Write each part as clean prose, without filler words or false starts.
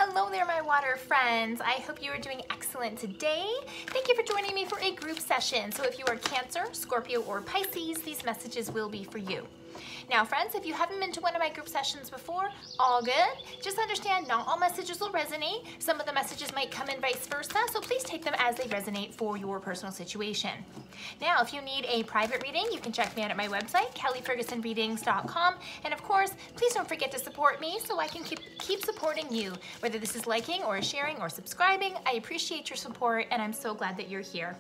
Hello there, my water friends. I hope you are doing excellent today. Thank you for joining me for a group session. So if you are Cancer, Scorpio, or Pisces, these messages will be for you. Now, friends, if you haven't been to one of my group sessions before, all good. Just understand not all messages will resonate. Some of the messages might come in vice versa, so please take them as they resonate for your personal situation. Now, if you need a private reading, you can check me out at my website, kellyfergusonreadings.com. And of course, please don't forget to support me so I can keep supporting you. Whether this is liking or sharing or subscribing, I appreciate your support and I'm so glad that you're here.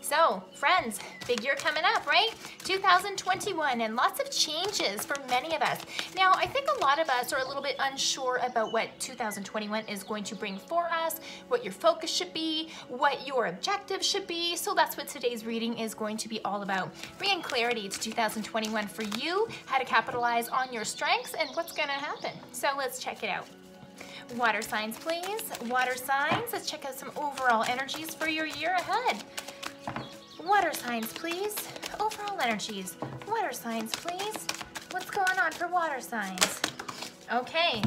So, friends, big year coming up, right? 2021, and lots of changes for many of us. Now, I think a lot of us are a little bit unsure about what 2021 is going to bring for us, what your focus should be, what your objectives should be. So that's what today's reading is going to be all about. Bringing clarity to 2021 for you, how to capitalize on your strengths, and what's gonna happen. So let's check it out. Water signs, please. Water signs, let's check out some overall energies for your year ahead. Water signs, please. Overall energies. Water signs, please. What's going on for water signs? Okay.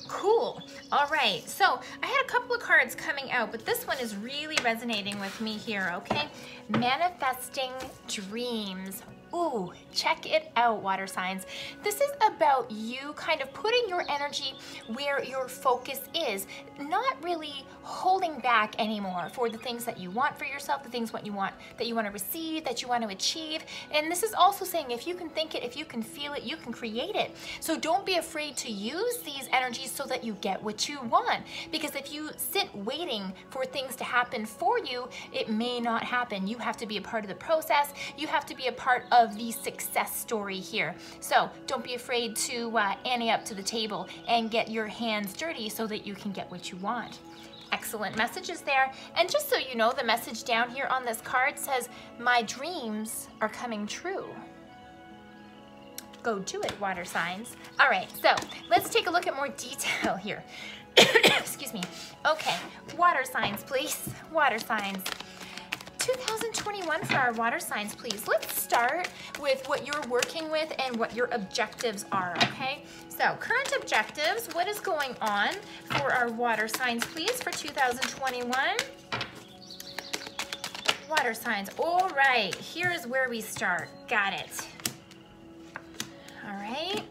Cool. All right. So I had a couple of cards coming out, but this one is really resonating with me here, okay? Manifesting dreams. Ooh, check it out, water signs. This is about you kind of putting your energy where your focus is, not really holding back anymore for the things that you want for yourself, the things that you want to receive, that you want to achieve. And this is also saying if you can think it, if you can feel it, you can create it. So don't be afraid to use these energies so that you get what you want. Because if you sit waiting for things to happen for you, it may not happen. You have to be a part of the process. You have to be a part of the success story here. So don't be afraid to ante up to the table and get your hands dirty so that you can get what you want. Excellent messages there. And just so you know, the message down here on this card says, my dreams are coming true. Go to it, water signs. All right, so let's take a look at more detail here. Excuse me. Okay, water signs, please. Water signs. 2021 for our water signs, please. Let's start with what you're working with and what your objectives are, okay? So, current objectives, what is going on for our water signs, please, for 2021? Water signs, all right, here's where we start. Got it. All right.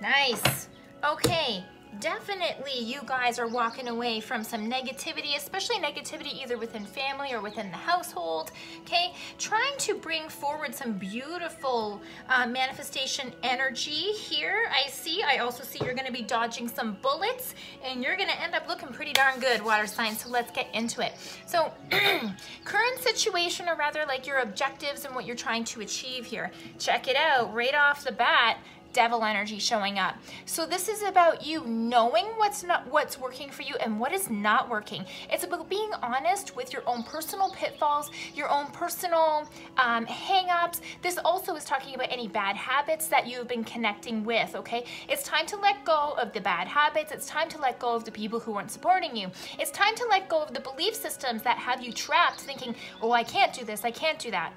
Nice. Okay. Definitely you guys are walking away from some negativity, especially negativity either within family or within the household, okay? Trying to bring forward some beautiful manifestation energy here. I also see you're gonna be dodging some bullets and you're gonna end up looking pretty darn good, water signs, so let's get into it. So, current situation, or rather like your objectives and what you're trying to achieve here. Check it out, right off the bat. Devil energy showing up. So this is about you knowing what's working for you and what is not working. It's about being honest with your own personal pitfalls, your own personal hang-ups. This also is talking about any bad habits that you've been connecting with, okay? It's time to let go of the bad habits. It's time to let go of the people who aren't supporting you. It's time to let go of the belief systems that have you trapped thinking, oh, I can't do this, I can't do that.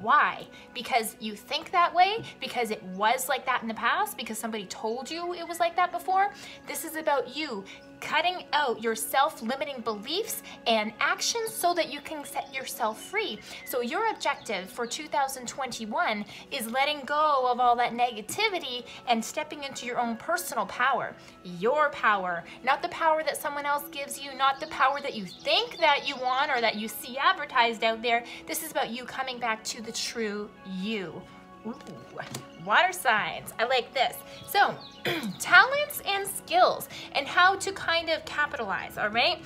Why? Because you think that way? Because it was like that in the past? Because somebody told you it was like that before? This is about you cutting out your self-limiting beliefs and actions so that you can set yourself free. So your objective for 2021 is letting go of all that negativity and stepping into your own personal power. Your power, not the power that someone else gives you, not the power that you think that you want or that you see advertised out there. This is about you coming back to the true you. Ooh, water signs, I like this. So, talents and skills and how to kind of capitalize, all right?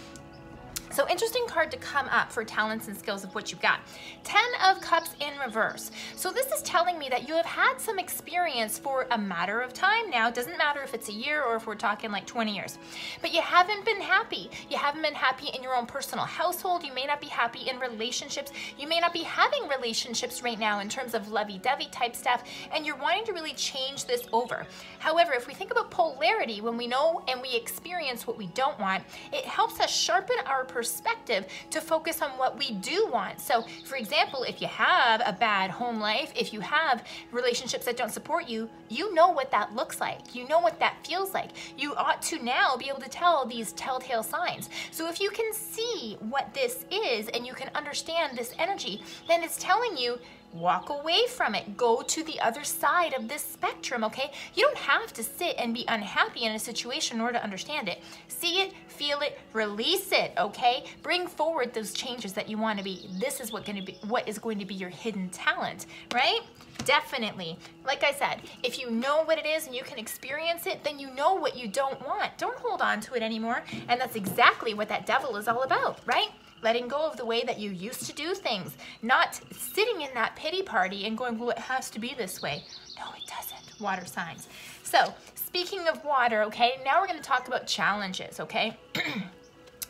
So interesting card to come up for talents and skills of what you've got. 10 of Cups in reverse. So this is telling me that you have had some experience for a matter of time now. It doesn't matter if it's a year or if we're talking like 20 years. But you haven't been happy. You haven't been happy in your own personal household. You may not be happy in relationships. You may not be having relationships right now in terms of lovey-dovey type stuff. And you're wanting to really change this over. However, if we think about polarity, when we know and we experience what we don't want, it helps us sharpen our perspective perspective to focus on what we do want. So for example, if you have a bad home life, if you have relationships that don't support you, you know what that looks like. You know what that feels like. You ought to now be able to tell these telltale signs. So if you can see what this is and you can understand this energy, then it's telling you, walk away from it. Go to the other side of this spectrum, okay? You don't have to sit and be unhappy in a situation in order to understand it. See it, feel it, release it, okay? Bring forward those changes that you want to be. This is what is going to be your hidden talent, right? Definitely. Like I said, if you know what it is and you can experience it, then you know what you don't want. Don't hold on to it anymore. And that's exactly what that devil is all about, right? Letting go of the way that you used to do things, not sitting in that pity party and going, well, it has to be this way. No, it doesn't. Water signs. So speaking of water, okay, now we're going to talk about challenges, okay?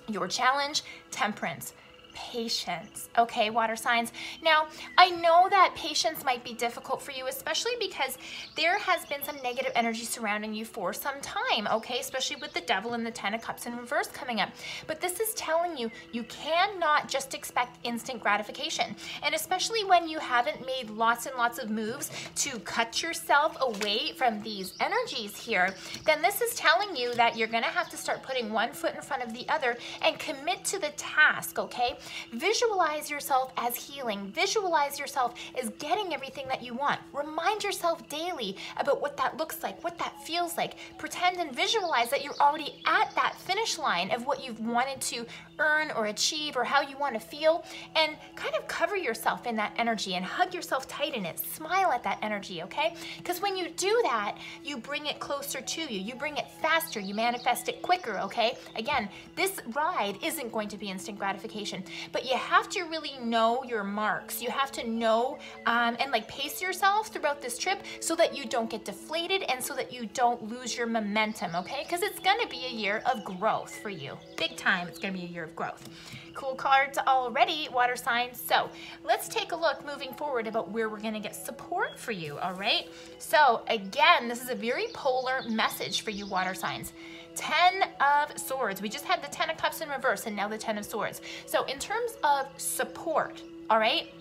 Your challenge, temperance. Patience, okay, water signs. Now, I know that patience might be difficult for you, especially because there has been some negative energy surrounding you for some time, okay, especially with the devil and the 10 of cups in reverse coming up. But this is telling you, you cannot just expect instant gratification. And especially when you haven't made lots and lots of moves to cut yourself away from these energies here, then this is telling you that you're gonna have to start putting one foot in front of the other and commit to the task, okay? Visualize yourself as healing. Visualize yourself as getting everything that you want. Remind yourself daily about what that looks like, what that feels like. Pretend and visualize that you're already at that finish line of what you've wanted to earn or achieve or how you want to feel, and kind of cover yourself in that energy and hug yourself tight in it. Smile at that energy, okay? Because when you do that, you bring it closer to you. You bring it faster. You manifest it quicker, okay? Again, this ride isn't going to be instant gratification. But you have to really know your marks. You have to know and like pace yourself throughout this trip so that you don't get deflated and so that you don't lose your momentum, okay? Because it's gonna be a year of growth for you. Big time, it's gonna be a year of growth. Cool cards already, water signs. So let's take a look moving forward about where we're gonna get support for you, all right? So again, this is a very polar message for you, water signs. 10 of Swords. We just had the 10 of Cups in reverse and now the 10 of Swords. So in terms of support, all right,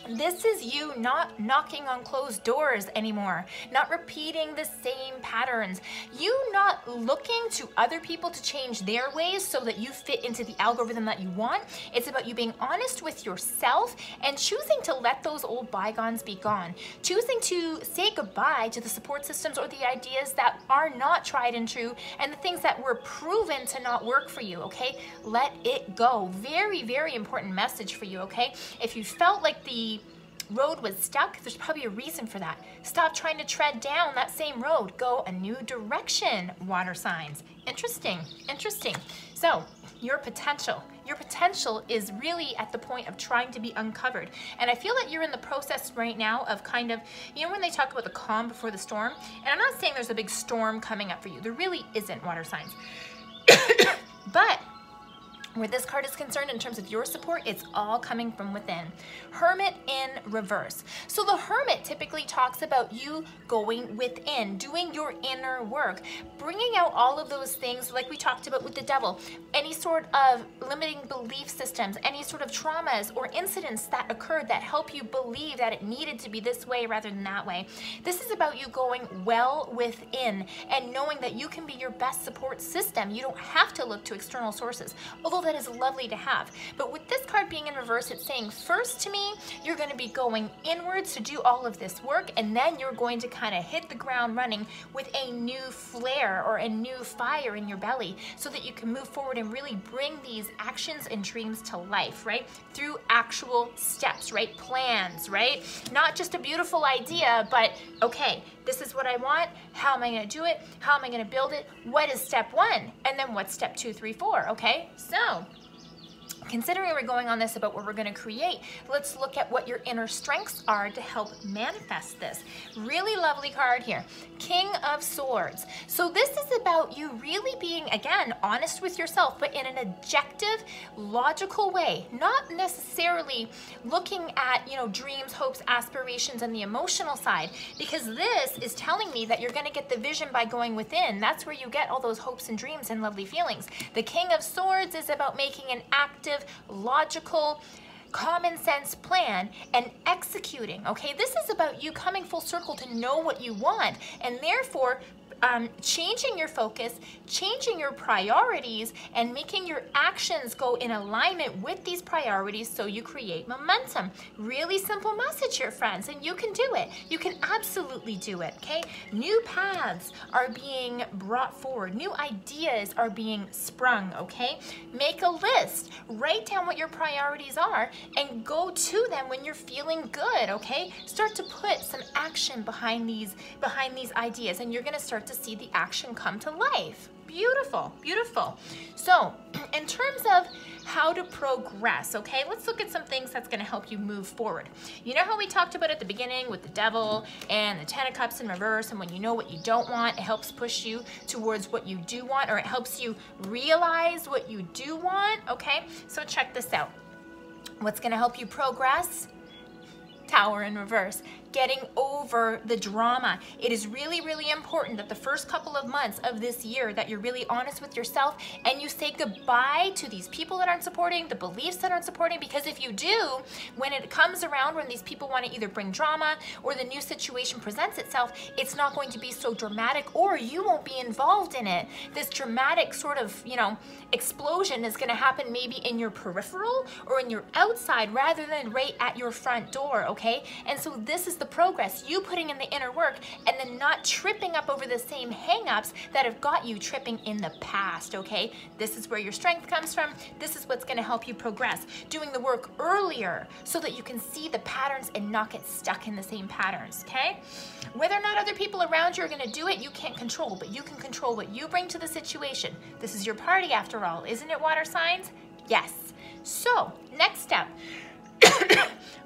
this is you not knocking on closed doors anymore, not repeating the same patterns, you not looking to other people to change their ways so that you fit into the algorithm that you want. It's about you being honest with yourself and choosing to let those old bygones be gone. Choosing to say goodbye to the support systems or the ideas that are not tried and true and the things that were proven to not work for you, okay? Let it go. Very, very important message for you, okay? If you felt like the road was stuck, there's probably a reason for that. Stop trying to tread down that same road. Go a new direction, water signs. Interesting, interesting. So your potential is really at the point of trying to be uncovered. And I feel that you're in the process right now of kind of, you know when they talk about the calm before the storm? And I'm not saying there's a big storm coming up for you. There really isn't, water signs. But where this card is concerned in terms of your support, it's all coming from within. Hermit in reverse. So the Hermit typically talks about you going within, doing your inner work, bringing out all of those things like we talked about with the devil, any sort of limiting belief systems, any sort of traumas or incidents that occurred that help you believe that it needed to be this way rather than that way. This is about you going well within and knowing that you can be your best support system. You don't have to look to external sources, although that is lovely to have. But with this card being in reverse, it's saying first to me, you're going to be going inwards to do all of this work, and then you're going to kind of hit the ground running with a new flare or a new fire in your belly so that you can move forward and really bring these actions and dreams to life, right? Through actual steps, right? Plans, right? Not just a beautiful idea, but okay, this is what I want. How am I going to do it? How am I going to build it? What is step 1? And then what's step 2, 3, 4? Okay, so considering we're going on this about what we're going to create, let's look at what your inner strengths are to help manifest this. Really lovely card here, King of Swords. So this is about you really being, again, honest with yourself, but in an objective, logical way, not necessarily looking at, you know, dreams, hopes, aspirations, and the emotional side, because this is telling me that you're going to get the vision by going within. That's where you get all those hopes and dreams and lovely feelings. The King of Swords is about making an active, logical, common sense plan and executing, okay? This is about you coming full circle to know what you want, and therefore changing your focus, changing your priorities, and making your actions go in alignment with these priorities so you create momentum. Really simple message here, friends, and you can do it. You can absolutely do it, okay? New paths are being brought forward. New ideas are being sprung, okay? Make a list. Write down what your priorities are and go to them when you're feeling good, okay? Start to put some action behind these ideas, and you're gonna start to see the action come to life. Beautiful, beautiful. So in terms of how to progress, okay, let's look at some things that's going to help you move forward. You know how we talked about at the beginning with the Devil and the Ten of Cups in reverse, and when you know what you don't want, it helps push you towards what you do want, or it helps you realize what you do want, okay? So check this out. What's going to help you progress? Tower in reverse. Getting over the drama. It is really, really important that the first couple of months of this year that you're really honest with yourself and you say goodbye to these people that aren't supporting, the beliefs that aren't supporting, because if you do, when it comes around, when these people want to either bring drama or the new situation presents itself, it's not going to be so dramatic, or you won't be involved in it. This dramatic sort of, you know, explosion is going to happen maybe in your peripheral or in your outside rather than right at your front door, okay? And so this is the progress, you putting in the inner work and then not tripping up over the same hang-ups that have got you tripping in the past, okay? This is where your strength comes from. This is what's going to help you progress. Doing the work earlier so that you can see the patterns and not get stuck in the same patterns, okay? Whether or not other people around you are going to do it, you can't control, but you can control what you bring to the situation. This is your party after all, isn't it, water signs? Yes. So, next step.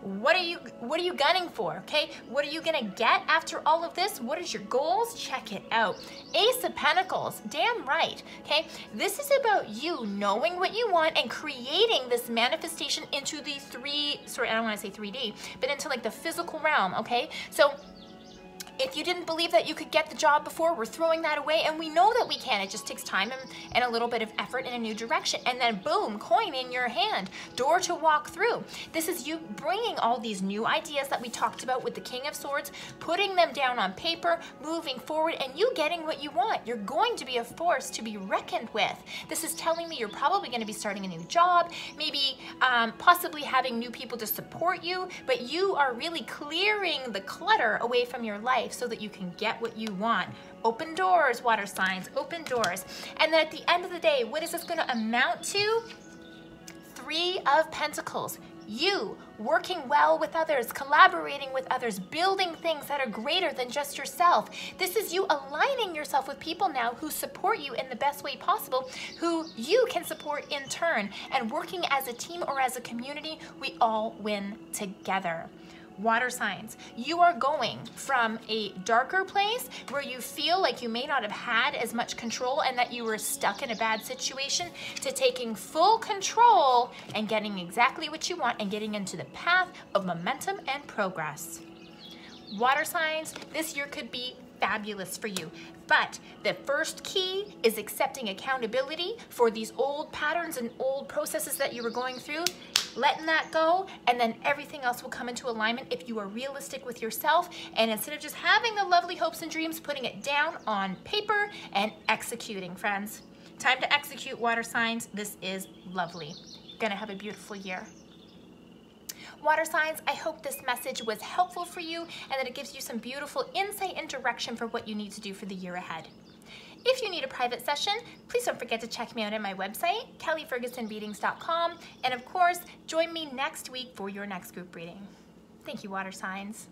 What are you gunning for, okay? What are you gonna get after all of this? What is your goals? Check it out. Ace of Pentacles, damn right, okay? This is about you knowing what you want and creating this manifestation into the I don't wanna say 3D, but into like the physical realm, okay? So, if you didn't believe that you could get the job before, we're throwing that away, and we know that we can. It just takes time and a little bit of effort in a new direction, and then boom, coin in your hand, door to walk through. This is you bringing all these new ideas that we talked about with the King of Swords, putting them down on paper, moving forward, and you getting what you want. You're going to be a force to be reckoned with. This is telling me you're probably going to be starting a new job, maybe possibly having new people to support you, but you are really clearing the clutter away from your life so that you can get what you want. Open doors, water signs, open doors. And then at the end of the day, what is this going to amount to? 3 of Pentacles. You working well with others, collaborating with others, building things that are greater than just yourself. This is you aligning yourself with people now who support you in the best way possible, who you can support in turn. And working as a team or as a community, we all win together. Water signs, you are going from a darker place where you feel like you may not have had as much control and that you were stuck in a bad situation, to taking full control and getting exactly what you want and getting into the path of momentum and progress. Water signs, this year could be fabulous for you. But the first key is accepting accountability for these old patterns and old processes that you were going through, letting that go, and then everything else will come into alignment if you are realistic with yourself, and instead of just having the lovely hopes and dreams, putting it down on paper and executing, friends. Time to execute, water signs. This is lovely. Gonna have a beautiful year. Water signs, I hope this message was helpful for you and that it gives you some beautiful insight and direction for what you need to do for the year ahead. If you need a private session, please don't forget to check me out at my website, kellyfergusonreadings.com, and of course, join me next week for your next group reading. Thank you, water signs.